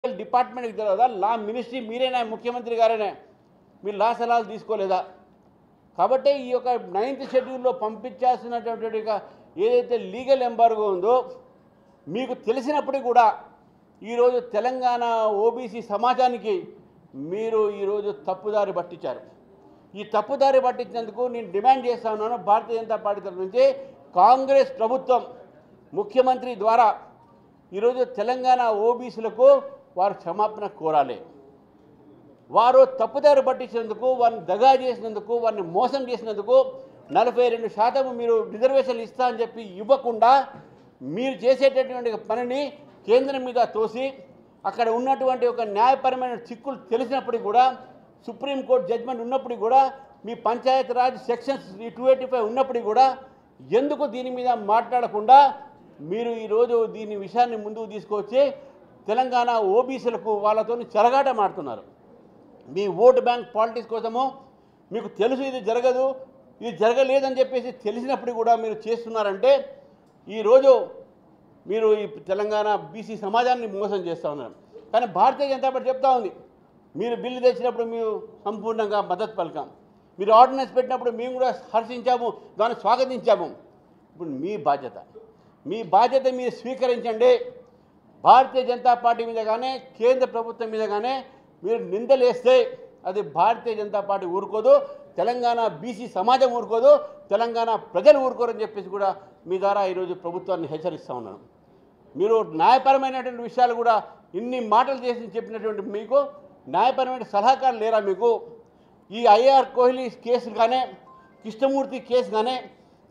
డిపార్ట్మెంట్కి తెలియదా? లా మినిస్ట్రీ మీరేనా, ముఖ్యమంత్రి గారేనా? మీరు లా సలహాలు తీసుకోలేదా? కాబట్టి ఈ యొక్క 9th షెడ్యూల్లో పంపించాల్సినటువంటి ఏదైతే లీగల్ ఎంబార్గో ఉందో మీకు తెలిసినప్పటికీ కూడా ఈరోజు తెలంగాణ ఓబీసీ సమాజానికి మీరు ఈరోజు తప్పుదారి పట్టించారు. ఈ తప్పుదారి పట్టించినందుకు నేను డిమాండ్ చేస్తా ఉన్నాను భారతీయ జనతా పార్టీ తరఫు నుంచి కాంగ్రెస్ ప్రభుత్వం ముఖ్యమంత్రి ద్వారా ఈరోజు తెలంగాణ ఓబీసీలకు వారు క్షమాపణ కోరాలి. వారు తప్పుదారి పట్టించినందుకు, వారిని దగా చేసినందుకు, వారిని మోసం చేసినందుకు 42% మీరు రిజర్వేషన్లు ఇస్తా అని చెప్పి ఇవ్వకుండా మీరు చేసేటటువంటి పనిని కేంద్రం మీద తోసి అక్కడ ఉన్నటువంటి ఒక న్యాయపరమైన చిక్కులు తెలిసినప్పటికీ కూడా, సుప్రీంకోర్టు జడ్జిమెంట్ ఉన్నప్పటికీ కూడా, మీ పంచాయత్ రాజ్ సెక్షన్స్ 285 ఉన్నప్పటికీ కూడా ఎందుకు దీని మీద మాట్లాడకుండా మీరు ఈరోజు దీని విషయాన్ని ముందుకు తీసుకొచ్చి తెలంగాణ ఓబీసీలకు వాళ్ళతో చెలగాట మాడుతున్నారు. మీ ఓటు బ్యాంక్ పాలిటిక్స్ కోసము మీకు తెలుసు ఇది జరగదు, ఇది జరగలేదని చెప్పేసి తెలిసినప్పుడు కూడా మీరు చేస్తున్నారంటే ఈరోజు మీరు ఈ తెలంగాణ బీసీ సమాజాన్ని మోసం చేస్తూ ఉన్నారు. కానీ భారతీయ జనతా పార్టీ చెప్తా ఉంది, మీరు బిల్లు తెచ్చినప్పుడు మేము సంపూర్ణంగా మద్దతు పలికాం, మీరు ఆర్డినెన్స్ పెట్టినప్పుడు మేము కూడా హర్షించాము, దాన్ని స్వాగతించాము. ఇప్పుడు మీ బాధ్యత మీరు స్వీకరించండి. భారతీయ జనతా పార్టీ మీద కానీ కేంద్ర ప్రభుత్వం మీద కానీ మీరు నిందలేస్తే అది భారతీయ జనతా పార్టీ ఊరుకోదు, తెలంగాణ బీసీ సమాజం ఊరుకోదు, తెలంగాణ ప్రజలు ఊరుకోరని చెప్పేసి కూడా మీ ద్వారా ఈరోజు ప్రభుత్వాన్ని హెచ్చరిస్తూ ఉన్నాను. మీరు న్యాయపరమైనటువంటి విషయాలు కూడా ఇన్ని మాటలు చేసి చెప్పినటువంటి మీకు న్యాయపరమైన సలహాకారులు లేరా? మీకు ఈ ఐఆర్ కోహ్లీ కేసు కానీ, కృష్ణమూర్తి కేసు కానీ,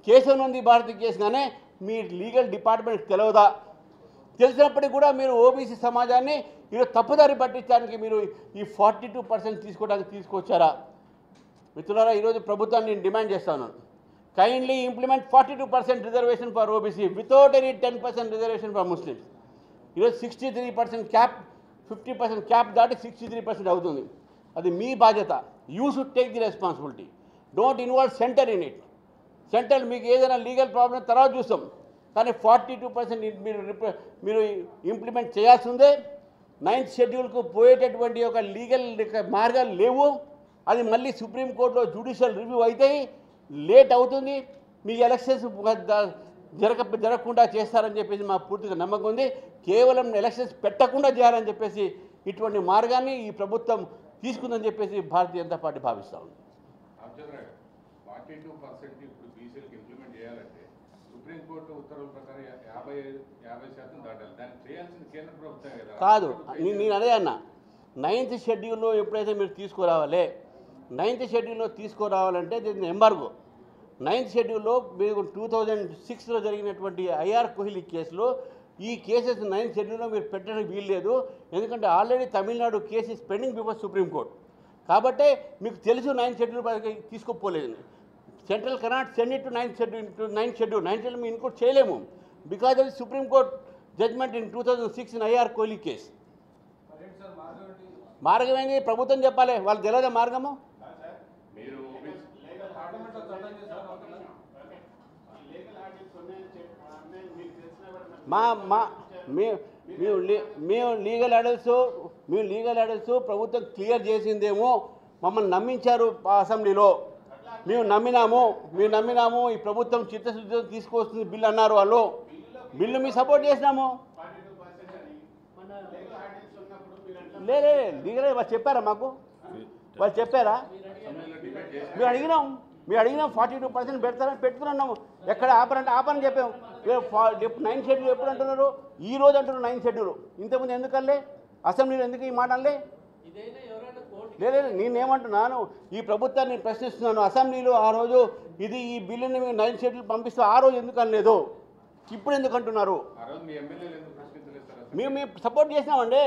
కేశవనంది భారతి కేసు కానీ మీ లీగల్ డిపార్ట్మెంట్కి తెలియదా? తెలిసినప్పటికీ కూడా మీరు ఓబీసీ సమాజాన్ని ఈరోజు తప్పుదారి పట్టించడానికి మీరు ఈ 42% తీసుకోవడానికి తీసుకొచ్చారా? మిత్రులారా, ఈరోజు ప్రభుత్వాన్ని నేను డిమాండ్ చేస్తా ఉన్నాను, kindly implement 42% reservation for OBC without any 10% reservation for Muslims. ఈరోజు 63% క్యాప్, 50% క్యాప్ దాటి 63% అవుతుంది. అది మీ బాధ్యత. You should take the responsibility. Don't involve centre in it. Centre మీకు ఏదైనా లీగల్ ప్రాబ్లం తర్వాత చూస్తాం, కానీ 42% మీరు ఇంప్లిమెంట్ చేయాల్సిందే. 9th షెడ్యూల్కు పోయేటటువంటి ఒక లీగల్ మార్గాలు లేవు. అది మళ్ళీ సుప్రీంకోర్టులో జ్యుడిషియల్ రివ్యూ అవుతాయి, లేట్ అవుతుంది. మీ ఎలక్షన్స్ జరగకుండా చేస్తారని చెప్పేసి మా పూర్తిగా నమ్మకం ఉంది. కేవలం ఎలక్షన్స్ పెట్టకుండా చేయాలని చెప్పేసి ఇటువంటి మార్గాన్ని ఈ ప్రభుత్వం తీసుకుందని చెప్పేసి భారతీయ జనతా పార్టీ భావిస్తూ ఉంది. 42% ఇప్పుడు బీసీలకు ఇంప్లిమెంట్ చేయాలంటే సుప్రీంకోర్టు ఉత్తర్వుల ప్రకారం 50% దాటాలి. దాన్ని చేయాల్సింది కేంద్ర ప్రభుత్వం కదా. కాదు, నేను అదే అన్నా, 9th షెడ్యూల్లో ఎప్పుడైతే మీరు తీసుకురావాలి, 9th షెడ్యూల్లో తీసుకురావాలంటే దీన్ని ఎంబార్గో. 9th షెడ్యూల్లో మీరు 2006లో జరిగినటువంటి ఐఆర్ కోహ్లీ కేసులో ఈ కేసెస్ 9th షెడ్యూల్లో మీరు పెట్టడానికి వీల్లేదు. ఎందుకంటే already Tamil Nadu case is pending before supreme court. కాబట్టి మీకు తెలుసు 9th షెడ్యూల్ తీసుకోపోలేదు. Central cannot send it to 9th schedule. 9th schedule మేము ఇన్కోట్ చేయలేము because of supreme court judgment in 2006 in IR Coelho case. మార్గం ఏంది? ప్రభుత్వం చెప్పాలి, వాళ్ళు తెలియదా మార్గము? మేము లీగల్ అడల్స్ ప్రభుత్వం క్లియర్ చేసిందేమో, మమ్మల్ని నమ్మించారు అసెంబ్లీలో, మేము నమ్మినాము. ఈ ప్రభుత్వం చిత్తశుద్ధితో తీసుకొస్తుంది బిల్లు అన్నారు వాళ్ళు. బిల్లు మేము సపోర్ట్ చేసినాము. లేదే లీగల్ వాళ్ళు చెప్పారా? మాకు వాళ్ళు చెప్పారా? మేము అడిగినాం 42% పెడతారని పెట్టుకున్నాము. ఎక్కడ ఆపరంటే ఆపని చెప్పాము. 9th షెడ్యూల్ ఎప్పుడు అంటున్నారు? ఈ రోజు అంటున్నారు 9th షెడ్యూల్. ఇంతకుముందు ఎందుకల్లే అసెంబ్లీలో ఎందుకు ఈ మాట అనలే? లేదు, నేనేమంటున్నాను, ఈ ప్రభుత్వాన్ని ప్రశ్నిస్తున్నాను. అసెంబ్లీలో ఆ రోజు ఈ బిల్లుని 9th షెడ్యూల్ పంపిస్తే ఆ రోజు ఎందుకు అనలేదు? ఇప్పుడు ఎందుకు అంటున్నారు? మేము సపోర్ట్ చేసినామండి.